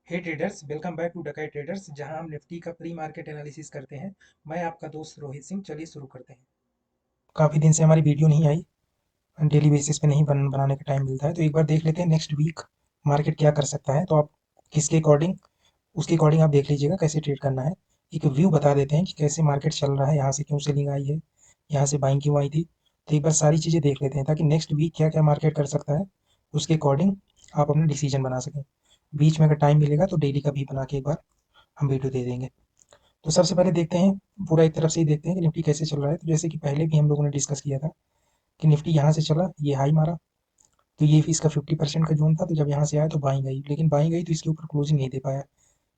Hey traders, welcome back to Dakait traders, जहां हम Nifty का प्री मार्केट एनालिसिस करते हैं। मैं आपका दोस्त रोहित सिंह। चलिए शुरू करते हैं। काफ़ी दिन से हमारी वीडियो नहीं आई, डेली बेसिस पे नहीं बनाने का टाइम मिलता है, तो एक बार देख लेते हैं नेक्स्ट वीक मार्केट क्या कर सकता है। तो आप किसके अकॉर्डिंग उसके अकॉर्डिंग आप देख लीजिएगा कैसे ट्रेड करना है। एक व्यू बता देते हैं कि कैसे मार्केट चल रहा है, यहाँ से क्यों सेलिंग आई है, यहाँ से बाइंग क्यों आई थी। तो एक बार सारी चीज़ें देख लेते हैं ताकि नेक्स्ट वीक क्या क्या मार्केट कर सकता है, उसके अकॉर्डिंग आप अपना डिसीजन बना सकें। बीच में अगर टाइम मिलेगा तो डेली का भी बना के एक बार हम वीडियो दे देंगे। तो सबसे पहले देखते हैं, पूरा एक तरफ से ही देखते हैं कि निफ्टी कैसे चल रहा है। तो जैसे कि पहले भी हम लोगों ने डिस्कस किया था कि निफ्टी यहाँ से चला, ये हाई मारा, तो ये इसका 50% का जोन था। तो जब यहाँ से आया तो बाइंग गई, लेकिन बाइंग गई तो इसके ऊपर क्लोजिंग नहीं दे पाया।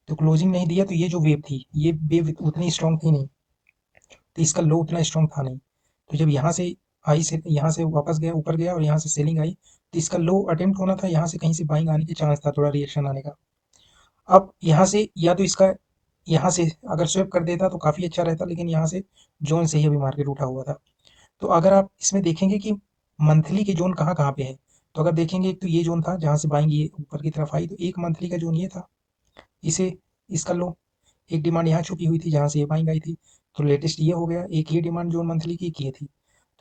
तो क्लोजिंग नहीं दिया तो ये जो वेव थी, ये वेव उतनी स्ट्रांग थी नहीं, तो इसका लो उतना स्ट्रांग था नहीं। तो जब यहाँ से आई, से यहाँ से वापस गया, ऊपर गया और यहाँ से सेलिंग आई, तो इसका लो अटेम्प्ट होना था, यहाँ से कहीं से बाइंग आने के चांस था, थोड़ा रिएक्शन आने का। अब यहाँ से या तो इसका यहाँ से अगर स्वेप कर देता तो काफ़ी अच्छा रहता, लेकिन यहाँ से जोन से ही अभी मार्केट उठा हुआ था। तो अगर आप इसमें देखेंगे कि मंथली के जोन कहाँ कहाँ पे है, तो अगर देखेंगे, एक तो ये जोन था जहाँ से बाइंग ये ऊपर की तरफ आई, तो एक मंथली का जोन ये था, इसे इसका लो। एक डिमांड यहाँ छुपी हुई थी जहाँ से ये बाइंग आई थी, तो लेटेस्ट ये हो गया। एक ये डिमांड जोन मंथली की, एक ये थी।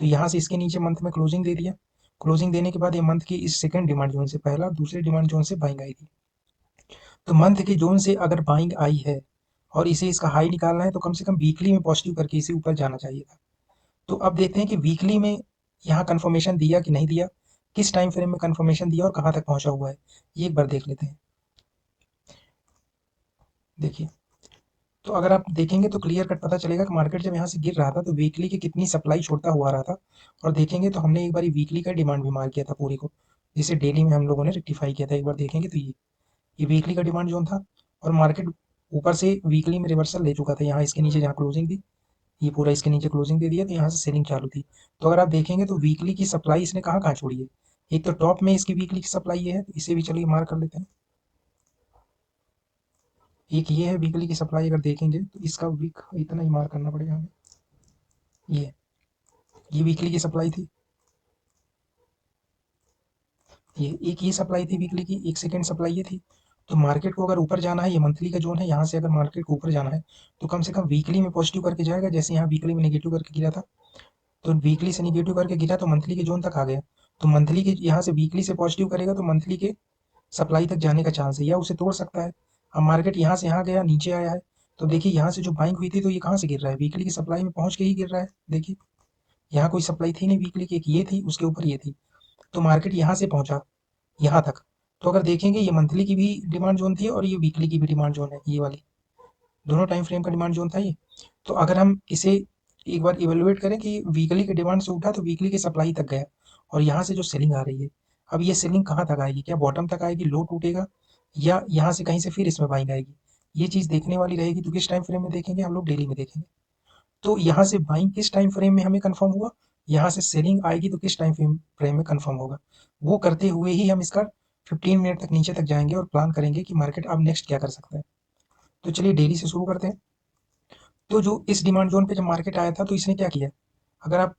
तो यहाँ से इसके नीचे मंथ में क्लोजिंग दे दिया। क्लोजिंग देने के बाद ये मंथ की इस सेकंड डिमांड जोन से, पहला दूसरे डिमांड जोन से बाइंग आई थी। तो मंथ के जोन से अगर बाइंग आई है और इसे इसका हाई निकालना है, तो कम से कम वीकली में पॉजिटिव करके इसे ऊपर जाना चाहिए था। तो अब देखते हैं कि वीकली में यहाँ कंफर्मेशन दिया कि नहीं दिया, किस टाइम फ्रेम में कंफर्मेशन दिया और कहाँ तक पहुंचा हुआ है, ये एक बार देख लेते हैं। देखिए, तो अगर आप देखेंगे तो क्लियर कट पता चलेगा कि मार्केट जब यहाँ से गिर रहा था तो वीकली की कितनी सप्लाई छोड़ता हुआ आ रहा था। और देखेंगे तो हमने एक बार वीकली का डिमांड भी मार किया था पूरी को, जिसे डेली में हम लोगों ने रेक्टिफाई किया था। एक बार देखेंगे तो ये वीकली का डिमांड जोन था, और मार्केट ऊपर से वीकली में रिवर्सल ले चुका था। यहाँ इसके नीचे जहाँ क्लोजिंग थी, ये पूरा इसके नीचे क्लोजिंग दे दिया, तो यहाँ से सेलिंग चालू थी। तो अगर आप देखेंगे तो वीकली की सप्लाई इसने कहाँ कहाँ छोड़ी है। एक तो टॉप में इसकी वीकली की सप्लाई ये है, तो इसे भी चलिए मार्क कर लेते हैं। एक ये है वीकली की सप्लाई, अगर देखेंगे तो इसका वीक इतना ही मार्क करना पड़ेगा हमें। ये वीकली की सप्लाई थी, ये एक ये सप्लाई थी वीकली की, एक सेकेंड सप्लाई ये थी। तो मार्केट को अगर ऊपर जाना है, ये मंथली का जोन है, यहाँ से अगर मार्केट को ऊपर जाना है तो कम से कम वीकली में पॉजिटिव करके जाएगा। जैसे यहाँ वीकली में नेगेटिव करके गिरा था, तो वीकली से नेगेटिव करके गिरा तो मंथली के जोन तक आ गया। तो मंथली के यहाँ से वीकली से पॉजिटिव करेगा तो मंथली के सप्लाई तक जाने का चांस है, या उसे तोड़ सकता है। अब मार्केट यहाँ से यहाँ गया, नीचे आया है, तो देखिए यहाँ से जो बाइंग हुई थी तो ये कहाँ से गिर रहा है, वीकली की सप्लाई में पहुंच के ही गिर रहा है। देखिए, यहाँ कोई सप्लाई थी नहीं वीकली की, एक ये थी, उसके ऊपर ये थी। तो मार्केट यहाँ से पहुंचा यहाँ तक। तो अगर देखेंगे, ये मंथली की भी डिमांड जोन थी और ये वीकली की भी डिमांड जोन है, ये वाली दोनों टाइम फ्रेम का डिमांड जोन था ये। तो अगर हम इसे एक बार इवेलुएट करें कि वीकली के डिमांड से उठा तो वीकली की सप्लाई तक गया, और यहाँ से जो सेलिंग आ रही है, अब ये सेलिंग कहाँ तक आएगी, क्या बॉटम तक आएगी, लो टूटेगा, या यहाँ से कहीं से फिर इसमें बाइंग आएगी, ये चीज़ देखने वाली रहेगी। तो किस टाइम फ्रेम में देखेंगे, हम लोग डेली में देखेंगे। तो यहाँ से बाइंग किस टाइम फ्रेम में हमें कंफर्म हुआ, यहाँ से सेलिंग आएगी तो किस टाइम फ्रेम में कंफर्म होगा, वो करते हुए ही हम इसका 15 मिनट तक नीचे तक जाएंगे और प्लान करेंगे कि मार्केट अब नेक्स्ट क्या कर सकता है। तो चलिए डेली से शुरू करते हैं। तो जो इस डिमांड जोन पे जब मार्केट आया था तो इसने क्या किया, अगर आप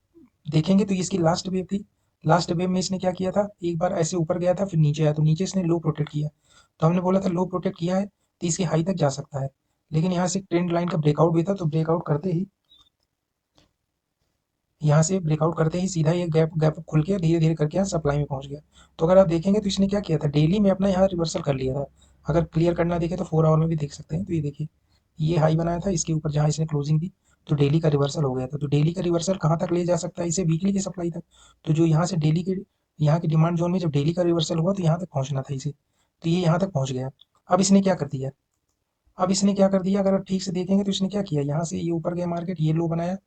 देखेंगे तो ये इसकी लास्ट वेव थी। लास्ट वेव में इसने क्या किया था, एक बार ऐसे ऊपर गया था, फिर नीचे आया, तो नीचे इसने लो प्रोटेक्ट किया। तो हमने बोला था लो प्रोटेक्ट किया है तो इसकी हाई तक जा सकता है, लेकिन यहाँ से ट्रेंड लाइन का ब्रेकआउट भी था, तो ब्रेकआउट करते ही, यहाँ से ब्रेकआउट करते ही सीधा ये गैप गैप खुल के धीरे धीरे करके यहाँ सप्लाई में पहुंच गया। तो अगर आप देखेंगे तो इसने क्या किया था, डेली में अपना यहाँ रिवर्सल कर लिया था। अगर क्लियर करना देखे तो 4 आवर में भी देख सकते हैं। तो ये देखिए, ये हाई बनाया था, इसके ऊपर जहाँ इसने क्लोजिंग दी, तो डेली का रिवर्सल हो गया था। तो डेली का रिवर्सल कहाँ तक ले जा सकता है, इसे वीकली की सप्लाई तक। तो जो यहाँ से डेली के, यहाँ की डिमांड जोन में जब डेली का रिवर्सल हुआ तो यहाँ तक पहुँचना था इसे, तो ये यहाँ तक पहुँच गया। अब इसने क्या कर दिया, अब इसने क्या कर दिया, अगर आप ठीक से देखेंगे तो इसने क्या किया, यहाँ से ये ऊपर गया मार्केट, ये लो बनाया,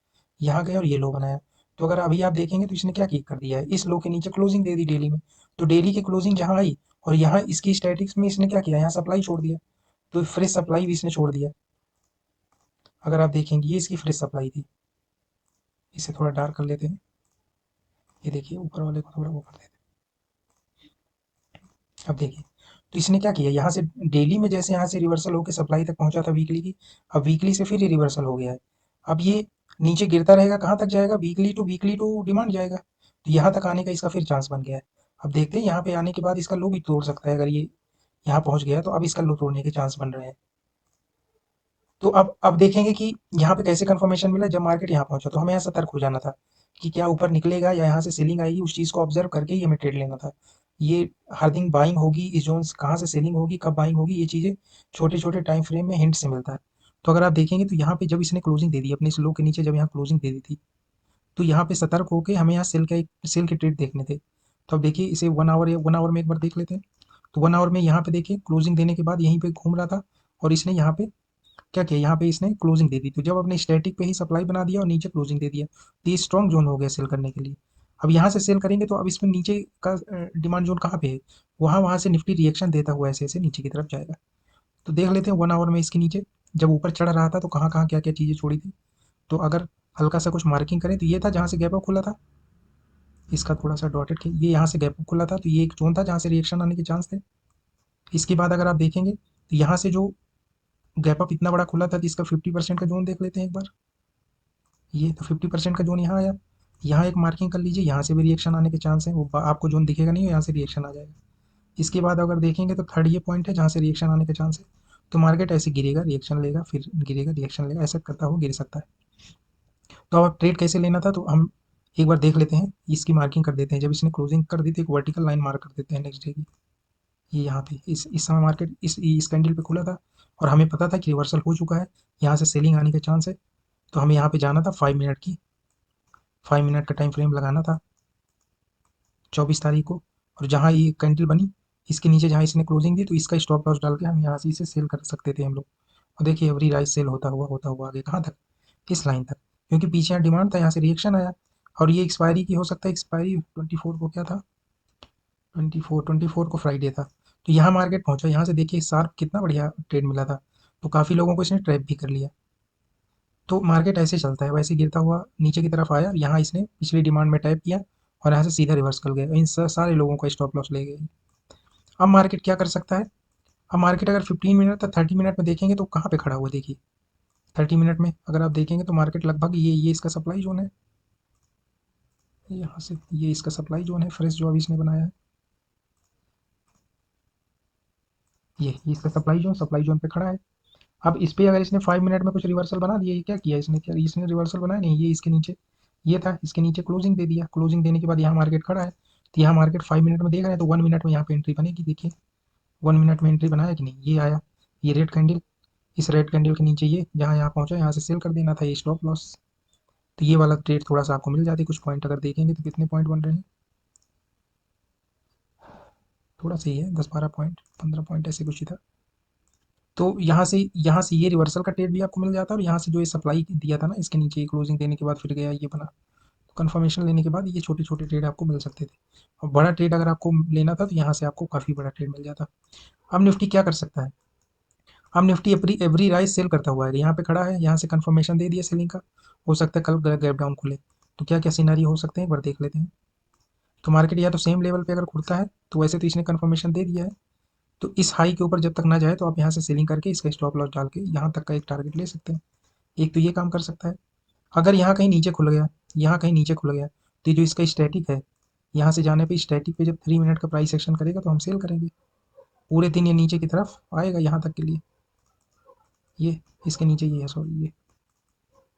यहाँ गया और ये लो बनाया। तो अगर अभी आप देखेंगे तो इसने क्या कर दिया है, इस लो के नीचे क्लोजिंग दे दी डेली में। तो डेली की क्लोजिंग जहाँ आई और यहाँ इसकी स्टैटिक्स में इसने क्या किया, यहाँ सप्लाई छोड़ दिया, तो फ्रेश सप्लाई भी इसने छोड़ दिया। अगर आप देखेंगे, ये इसकी फ्रेश सप्लाई थी। इसे थोड़ा डार्क कर लेते हैं, ये देखिए ऊपर वाले को थोड़ा वो कर देते हैं। अब देखिए, तो इसने क्या किया, यहाँ से डेली में जैसे यहाँ से रिवर्सल होकर सप्लाई तक पहुंचा था वीकली की, अब वीकली से फिर ये रिवर्सल हो गया है। अब ये नीचे गिरता रहेगा, कहाँ तक जाएगा, वीकली टू डिमांड जाएगा। तो यहाँ तक आने का इसका फिर चांस बन गया है। अब देखते हैं यहाँ पे आने के बाद इसका लो भी तोड़ सकता है, अगर ये यहाँ पहुँच गया, तो अब इसका लो तोड़ने के चांस बन रहे हैं। तो अब देखेंगे कि यहाँ पे कैसे कंफर्मेशन मिला, जब मार्केट यहाँ पहुंचा तो हमें यहाँ सतर्क हो जाना था कि क्या ऊपर निकलेगा या यहाँ से सेलिंग आएगी, उस चीज़ को ऑब्जर्व करके ही हमें ट्रेड लेना था। ये हर दिन बाइंग होगी, इस जोन कहाँ से सेलिंग होगी, कब बाइंग होगी, ये चीज़ें छोटे छोटे टाइम फ्रेम में हिंट से मिलता है। तो अगर आप देखेंगे तो यहाँ पे जब इसने क्लोजिंग दे दी अपने इस लो के नीचे, जब यहाँ क्लोजिंग दे दी थी, तो यहाँ पे सतर्क होके हमें यहाँ सेल के ट्रेड देखने थे। तो अब देखिए इसे 1 आवर या 1 आवर में एक बार देख लेते हैं। तो 1 आवर में यहाँ पे देखिए क्लोजिंग देने के बाद यहीं पे घूम रहा था, और इसने यहाँ पे क्या किया, यहाँ पे इसने क्लोजिंग दे दी। तो जब अपने स्टैटिक पे ही सप्लाई बना दिया और नीचे क्लोजिंग दे दिया, तो ये स्ट्रॉन्ग जोन हो गया सेल करने के लिए। अब यहाँ से सेल करेंगे तो अब इसमें नीचे का डिमांड जोन कहाँ पे है, वहाँ वहाँ से निफ्टी रिएक्शन देता हुआ ऐसे ऐसे नीचे की तरफ जाएगा। तो देख लेते हैं 1 आवर में इसके नीचे जब ऊपर चढ़ रहा था तो कहाँ कहाँ क्या क्या चीज़ें छोड़ी थी। तो अगर हल्का सा कुछ मार्किंग करें तो ये था जहाँ से गैप अप खुला था, इसका थोड़ा सा डॉटेड ये यहाँ से गैप अप खुला था, तो ये एक जोन था जहाँ से रिएक्शन आने के चांस थे। इसके बाद अगर आप देखेंगे तो यहाँ से जो गैप अप इतना बड़ा खुला था, तो इसका 50% का जोन देख लेते हैं एक बार। ये तो 50% का जोन यहाँ आया, यहाँ एक मार्किंग कर लीजिए, यहाँ से भी रिएक्शन आने के चांस है, वो आपको जोन दिखेगा नहीं, यहाँ से रिएक्शन आ जाएगा। इसके बाद अगर देखेंगे तो थर्ड ये पॉइंट है जहाँ से रिएक्शन आने के चांस है। तो मार्केट ऐसे गिरेगा, रिएक्शन लेगा, फिर गिरेगा, रिएक्शन लेगा, ऐसा करता हुआ गिर सकता है। तो अब ट्रेड कैसे लेना था, तो हम एक बार देख लेते हैं, इसकी मार्किंग कर देते हैं। जब इसने क्लोजिंग कर दी थी एक वर्टिकल लाइन मार्क कर देते हैं नेक्स्ट डे की। ये यहाँ पे इस समय मार्केट इस कैंडल पे खुला था, और हमें पता था कि रिवर्सल हो चुका है, यहाँ से सेलिंग आने के चांस है। तो हमें यहाँ पे जाना था 5 मिनट की, 5 मिनट का टाइम फ्रेम लगाना था 24 तारीख को। और जहाँ ये कैंडल बनी इसके नीचे जहाँ इसने क्लोजिंग दी, तो इसका स्टॉप लॉस डाल के हम यहाँ से इसे सेल कर सकते थे हम लोग। और देखिए एवरी राइज सेल होता हुआ आगे कहाँ तक, इस लाइन तक, क्योंकि पीछे यहाँ डिमांड था, यहाँ से रिएक्शन आया। और ये एक्सपायरी की हो सकता है, एक्सपायरी 24 को क्या था, 24 को फ्राइडे था। तो यहाँ मार्केट पहुंचा, यहाँ से देखिए शार्प कितना बढ़िया ट्रेड मिला था। तो काफ़ी लोगों को इसने ट्रैप भी कर लिया। तो मार्केट ऐसे चलता है, वैसे गिरता हुआ नीचे की तरफ आया, यहाँ इसने पिछली डिमांड में टैप किया, और यहाँ से सीधा रिवर्स कर गया, इन सारे लोगों का स्टॉप लॉस ले गए। अब मार्केट क्या कर सकता है, अब मार्केट अगर 15 मिनट तक 30 मिनट में देखेंगे तो कहाँ पे खड़ा हुआ देखिए। 30 मिनट में अगर आप देखेंगे तो मार्केट लगभग ये इसका सप्लाई जोन है, यहाँ से ये इसका सप्लाई जोन है फ्रेश जो अभी इसने बनाया है, ये इसका सप्लाई जोन पे खड़ा है। अब इस पे अगर इसने 5 मिनट में कुछ रिवर्सल बना दिया, ये क्या किया इसने, क्या इसने रिवर्सल बनाया नहीं, ये इसके नीचे ये था, इसके नीचे क्लोजिंग दे दिया, क्लोजिंग देने के बाद यहाँ मार्केट खड़ा है। तो यहाँ मार्केट 5 मिनट में देख रहे हैं, तो 1 मिनट में यहाँ पे एंट्री बनेगी, देखिए 1 मिनट में एंट्री बनाया कि नहीं, ये आया, ये रेड कैंडल, इस रेड कैंडल के नीचे ये जहाँ यहाँ पहुंचा, यहाँ से सेल कर देना था, ये स्टॉप लॉस। तो ये वाला ट्रेड थोड़ा सा आपको मिल जाती, कुछ पॉइंट अगर देखेंगे तो कितने पॉइंट बन रहे हैं, थोड़ा सा ही है, 10-12 पॉइंट, 15 पॉइंट ऐसे कुछ ही था। तो यहाँ से ये रिवर्सल का ट्रेड भी आपको मिल जाता है, और यहाँ से जो ये सप्लाई दिया था ना इसके नीचे क्लोजिंग देने के बाद फिर गया ये बना, तो कन्फर्मेशन लेने के बाद ये छोटे छोटे ट्रेड आपको मिल सकते थे। और बड़ा ट्रेड अगर आपको लेना था तो यहाँ से आपको काफ़ी बड़ा ट्रेड मिल जाता। अब निफ्टी क्या कर सकता है, अब निफ्टी एवरी राइज सेल करता हुआ है, यहाँ पे खड़ा है, यहाँ से कन्फर्मेशन दे दिया सेलिंग का, हो सकता है कल गैप डाउन खुले। तो क्या क्या सीनारी हो सकते हैं एक बार देख लेते हैं। तो मार्केट या तो सेम लेवल पे अगर खुलता है, तो वैसे तो इसने कन्फर्मेशन दे दिया है, तो इस हाई के ऊपर जब तक ना जाए तो आप यहाँ से सेलिंग करके इसका स्टॉप लॉस डाल के यहाँ तक का एक टारगेट ले सकते हैं। एक तो ये काम कर सकता है। अगर यहाँ कहीं नीचे खुल गया, यहाँ कहीं नीचे खुल गया, तो ये जो इसका स्टैटिक है, यहाँ से जाने पे स्टैटिक पे जब 3 मिनट का प्राइस एक्शन करेगा तो हम सेल करेंगे, पूरे दिन ये नीचे की तरफ आएगा यहाँ तक के लिए, ये इसके नीचे ये है, सॉरी ये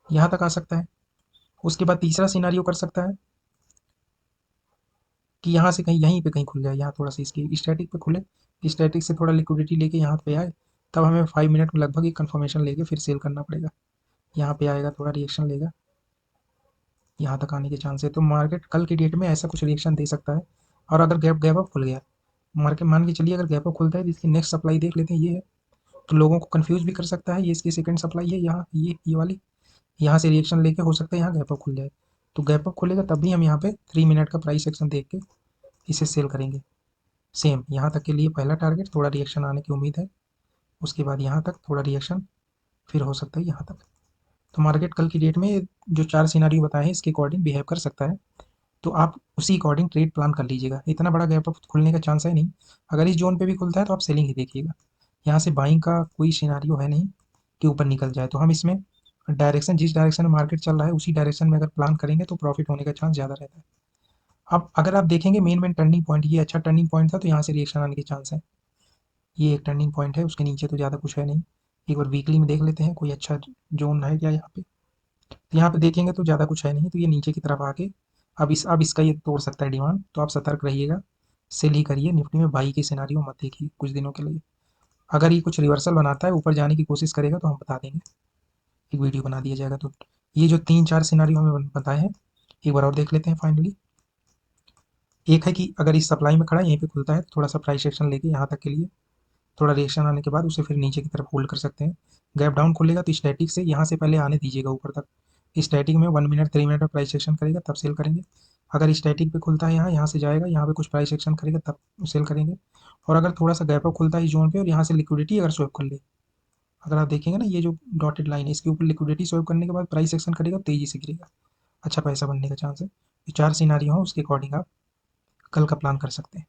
यहाँ तक आ सकता है। उसके बाद तीसरा सिनारियो कर सकता है कि यहाँ से कहीं यहीं पे कहीं खुल जाए, यहाँ थोड़ा सा इसकी स्टैटिक पे खुले, स्टैटिक से थोड़ा लिक्विडिटी लेके यहाँ पे आए, तब हमें 5 मिनट में लगभग एक कन्फर्मेशन लेके फिर सेल करना पड़ेगा। यहाँ पे आएगा, थोड़ा रिएक्शन लेगा, यहाँ तक आने के चांस है। तो मार्केट कल की डेट में ऐसा कुछ रिएक्शन दे सकता है। और अगर गैप गैप अप खुल गया, मार्केट मान के चलिए अगर गैप अप खुलता है तो इसकी नेक्स्ट सप्लाई देख लेते हैं, ये है, तो लोगों को कंफ्यूज भी कर सकता है, ये इसकी सेकंड सप्लाई है यहाँ, ये वाली, यहाँ से रिएक्शन लेके हो सकता है यहाँ गैप अप खुल जाए। तो गैप अप खुलेगा तब भी हम यहाँ पे 3 मिनट का प्राइस एक्शन देख के इसे सेल करेंगे। सेम यहाँ तक के लिए पहला टारगेट, थोड़ा रिएक्शन आने की उम्मीद है, उसके बाद यहाँ तक थोड़ा रिएक्शन, फिर हो सकता है यहाँ तक। तो मार्केट कल की डेट में जो 4 सिनारियो बताए हैं इसके अकॉर्डिंग बिहेव कर सकता है। तो आप उसी अकॉर्डिंग ट्रेड प्लान कर लीजिएगा, इतना बड़ा गैप अप खुलने का चांस है नहीं। अगर इस जोन पे भी खुलता है तो आप सेलिंग ही देखिएगा, यहाँ से बाइंग का कोई सिनारियो है नहीं कि ऊपर निकल जाए। तो हम इसमें डायरेक्शन, जिस डायरेक्शन में मार्केट चल रहा है उसी डायरेक्शन में अगर प्लान करेंगे तो प्रॉफिट होने का चांस ज़्यादा रहता है। अब अगर आप देखेंगे मेन टर्निंग पॉइंट, ये अच्छा टर्निंग पॉइंट था, तो यहाँ से रिएक्शन आने के चांस है। ये एक टर्निंग पॉइंट है, उसके नीचे तो ज़्यादा कुछ है नहीं। एक बार वीकली में देख लेते हैं कोई अच्छा जोन है क्या यहाँ पे। तो यहाँ पे देखेंगे तो ज़्यादा कुछ है नहीं, तो ये नीचे की तरफ आके अब इसका ये तोड़ सकता है डिमांड, तो आप सतर्क रहिएगा, सेल ही करिए। निफ्टी में बाई की सिनारियो मत देखिए कुछ दिनों के लिए। अगर ये कुछ रिवर्सल बनाता है, ऊपर जाने की कोशिश करेगा, तो हम बता देंगे, एक वीडियो बना दिया जाएगा। तो ये जो 3-4 सिनारियो हमें बताए हैं, एक बार और देख लेते हैं फाइनली। एक है कि अगर इस सप्लाई में खड़ा यहीं पे खुलता है तो थोड़ा सा प्राइस एक्शन लेके यहाँ तक के लिए थोड़ा रिएक्शन आने के बाद उसे फिर नीचे की तरफ होल्ड कर सकते हैं। गैप डाउन खुलेगा तो स्टैटिक से यहाँ से पहले आने दीजिएगा ऊपर तक। स्टैटिक में 1 मिनट 3 मिनट में प्राइस एक्शन करेगा तब सेल करेंगे। अगर स्टैटिक पे खुलता है यहाँ से जाएगा, यहाँ पे कुछ प्राइस एक्शन करेगा तब सेल करेंगे। और अगर थोड़ा सा गैप अप खुलता है इस जोन पे और यहाँ से लिक्विडिटी अगर स्वैप कर ले, अगर आप देखेंगे ना ये जो डॉटेड लाइन है इसके ऊपर लिक्विडिटी स्वैप करने के बाद प्राइस एक्शन करेगा, तेजी से गिरेगा, अच्छा पैसा बनने का चांस है। ये 4 सिनारियो हैं, उसके अकॉर्डिंग आप कल का प्लान कर सकते हैं।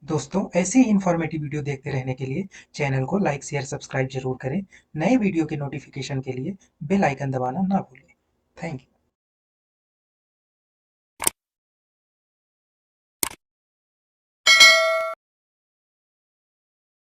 दोस्तों ऐसे ही इन्फॉर्मेटिव वीडियो देखते रहने के लिए चैनल को लाइक शेयर सब्सक्राइब जरूर करें। नए वीडियो के नोटिफिकेशन के लिए बेल आइकन दबाना ना भूलें। Thank you.